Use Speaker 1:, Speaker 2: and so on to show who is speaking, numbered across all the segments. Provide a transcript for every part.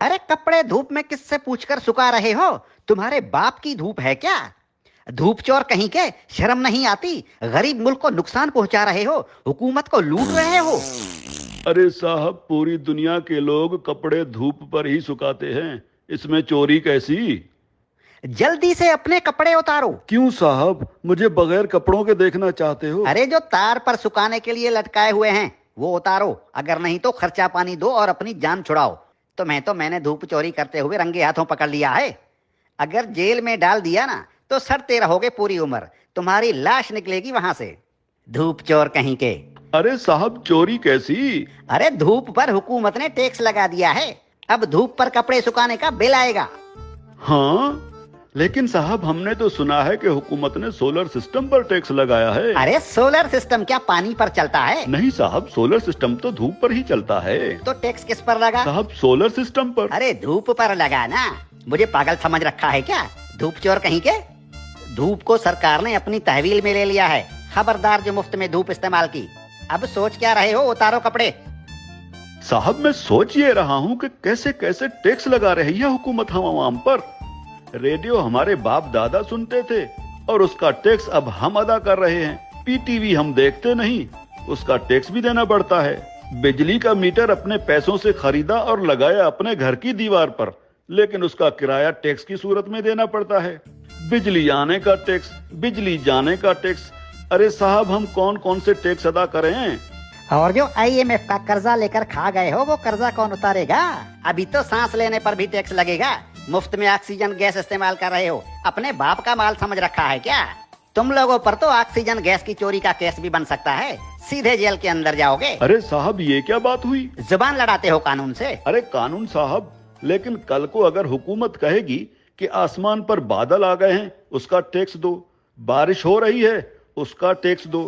Speaker 1: अरे कपड़े धूप में किससे पूछकर सुखा रहे हो? तुम्हारे बाप की धूप है क्या? धूप चोर कहीं के, शर्म नहीं आती? गरीब मुल्क को नुकसान पहुंचा रहे हो, हुकूमत को लूट रहे हो।
Speaker 2: अरे साहब, पूरी दुनिया के लोग कपड़े धूप पर ही सुखाते हैं, इसमें चोरी कैसी?
Speaker 1: जल्दी से अपने कपड़े उतारो।
Speaker 2: क्यों साहब, मुझे बगैर कपड़ों के देखना चाहते हो?
Speaker 1: अरे जो तार पर सुखाने के लिए लटकाए हुए हैं वो उतारो, अगर नहीं तो खर्चा पानी दो और अपनी जान छुड़ाओ। मैंने धूप चोरी करते हुए रंगे हाथों पकड़ लिया है। अगर जेल में डाल दिया ना तो सड़ते रहोगे पूरी उम्र, तुम्हारी लाश निकलेगी वहां से। धूप चोर कहीं के।
Speaker 2: अरे साहब, चोरी कैसी?
Speaker 1: अरे धूप पर हुकूमत ने टैक्स लगा दिया है, अब धूप पर कपड़े सुखाने का बिल आएगा।
Speaker 2: हाँ, लेकिन साहब हमने तो सुना है कि हुकूमत ने सोलर सिस्टम पर टैक्स लगाया है।
Speaker 1: अरे सोलर सिस्टम क्या पानी पर चलता है?
Speaker 2: नहीं साहब, सोलर सिस्टम तो धूप पर ही चलता है।
Speaker 1: तो टैक्स किस पर लगा?
Speaker 2: साहब सोलर सिस्टम पर।
Speaker 1: अरे धूप पर लगा ना, मुझे पागल समझ रखा है क्या? धूप चोर कहीं के। धूप को सरकार ने अपनी तहवील में ले लिया है, खबरदार जो मुफ्त में धूप इस्तेमाल की। अब सोच क्या रहे हो? उतारो कपड़े।
Speaker 2: साहब मैं सोच ये रहा हूँ कि कैसे कैसे टैक्स लगा रही है हुकूमत हम आवाम पर। रेडियो हमारे बाप दादा सुनते थे और उसका टैक्स अब हम अदा कर रहे हैं। पीटीवी हम देखते नहीं, उसका टैक्स भी देना पड़ता है। बिजली का मीटर अपने पैसों से खरीदा और लगाया अपने घर की दीवार पर, लेकिन उसका किराया टैक्स की सूरत में देना पड़ता है। बिजली आने का टैक्स, बिजली जाने का टैक्स। अरे साहब, हम कौन कौन से टैक्स अदा करें?
Speaker 1: और जो IMF का कर्जा लेकर खा गए हो वो कर्जा कौन उतारेगा? अभी तो सांस लेने पर भी टैक्स लगेगा। मुफ्त में ऑक्सीजन गैस इस्तेमाल कर रहे हो, अपने बाप का माल समझ रखा है क्या? तुम लोगों पर तो ऑक्सीजन गैस की चोरी का केस भी बन सकता है, सीधे जेल के अंदर जाओगे।
Speaker 2: अरे साहब, ये क्या बात हुई?
Speaker 1: जुबान लड़ाते हो कानून से।
Speaker 2: अरे कानून साहब, लेकिन कल को अगर हुकूमत कहेगी कि आसमान पर बादल आ गए हैं, उसका टैक्स दो, बारिश हो रही है, उसका टैक्स दो,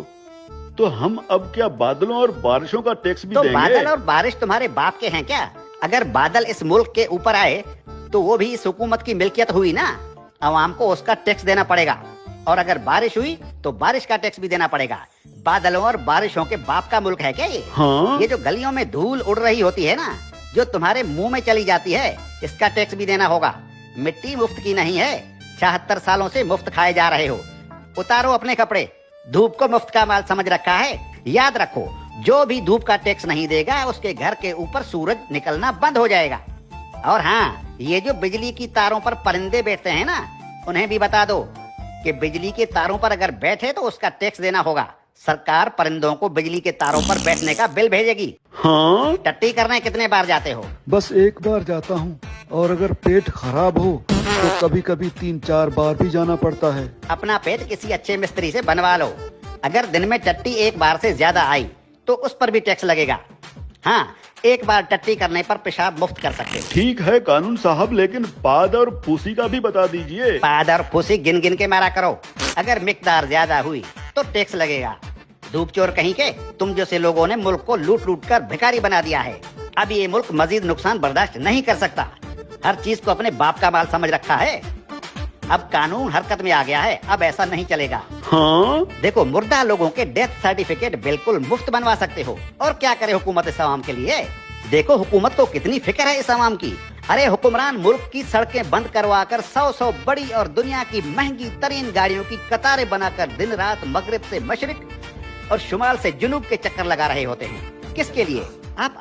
Speaker 2: तो हम अब क्या बादलों और बारिशों का टैक्स भी देंगे?
Speaker 1: बादल और बारिश तुम्हारे बाप के हैं क्या? अगर बादल इस मुल्क के ऊपर आए तो वो भी इस हुकूमत की मिल्कियत हुई ना, अवाम को उसका टैक्स देना पड़ेगा। और अगर बारिश हुई तो बारिश का टैक्स भी देना पड़ेगा। बादलों और बारिशों के बाप का मुल्क है क्या ये?
Speaker 2: हाँ?
Speaker 1: ये जो गलियों में धूल उड़ रही होती है ना, जो तुम्हारे मुंह में चली जाती है, इसका टैक्स भी देना होगा। मिट्टी मुफ्त की नहीं है, 76 सालों से मुफ्त खाए जा रहे हो। उतारो अपने कपड़े, धूप को मुफ्त का माल समझ रखा है। याद रखो, जो भी धूप का टैक्स नहीं देगा उसके घर के ऊपर सूरज निकलना बंद हो जाएगा। और हाँ, ये जो बिजली की तारों पर परिंदे बैठते हैं ना, उन्हें भी बता दो कि बिजली के तारों पर अगर बैठे तो उसका टैक्स देना होगा। सरकार परिंदों को बिजली के तारों पर बैठने का बिल भेजेगी।
Speaker 2: हाँ?
Speaker 1: टट्टी करने कितने बार जाते हो?
Speaker 2: बस एक बार जाता हूँ, और अगर पेट खराब हो तो कभी कभी 3-4 बार भी जाना पड़ता है।
Speaker 1: अपना पेट किसी अच्छे मिस्त्री से बनवा लो। अगर दिन में टट्टी एक बार से ज्यादा आई तो उस पर भी टैक्स लगेगा। हाँ, एक बार टट्टी करने पर पेशाब मुफ्त कर सकते हो।
Speaker 2: ठीक है कानून साहब, लेकिन पाद और फूसी का भी बता दीजिए।
Speaker 1: पाद और फूसी गिन गिन के मारा करो, अगर मिकदार ज्यादा हुई तो टैक्स लगेगा। धूप चोर कहीं के, तुम जैसे लोगों ने मुल्क को लूट लूट कर भिखारी बना दिया है। अब ये मुल्क मजीद नुकसान बर्दाश्त नहीं कर सकता। हर चीज को अपने बाप का माल समझ रखा है। अब कानून हरकत में आ गया है, अब ऐसा नहीं चलेगा।
Speaker 2: हाँ?
Speaker 1: देखो, मुर्दा लोगों के डेथ सर्टिफिकेट बिल्कुल मुफ्त बनवा सकते हो। और क्या करे हुकूमत इस आवाम के लिए? देखो हुकूमत को कितनी फिक्र है इस आवाम की। अरे हुक्मरान मुल्क की सड़कें बंद करवा कर 100 बड़ी और दुनिया की महंगी तरीन गाड़ियों की कतारें बनाकर दिन रात मगरिब से मशरिक और शुमाल से जुनूब के चक्कर लगा रहे होते हैं। किसके लिए? आप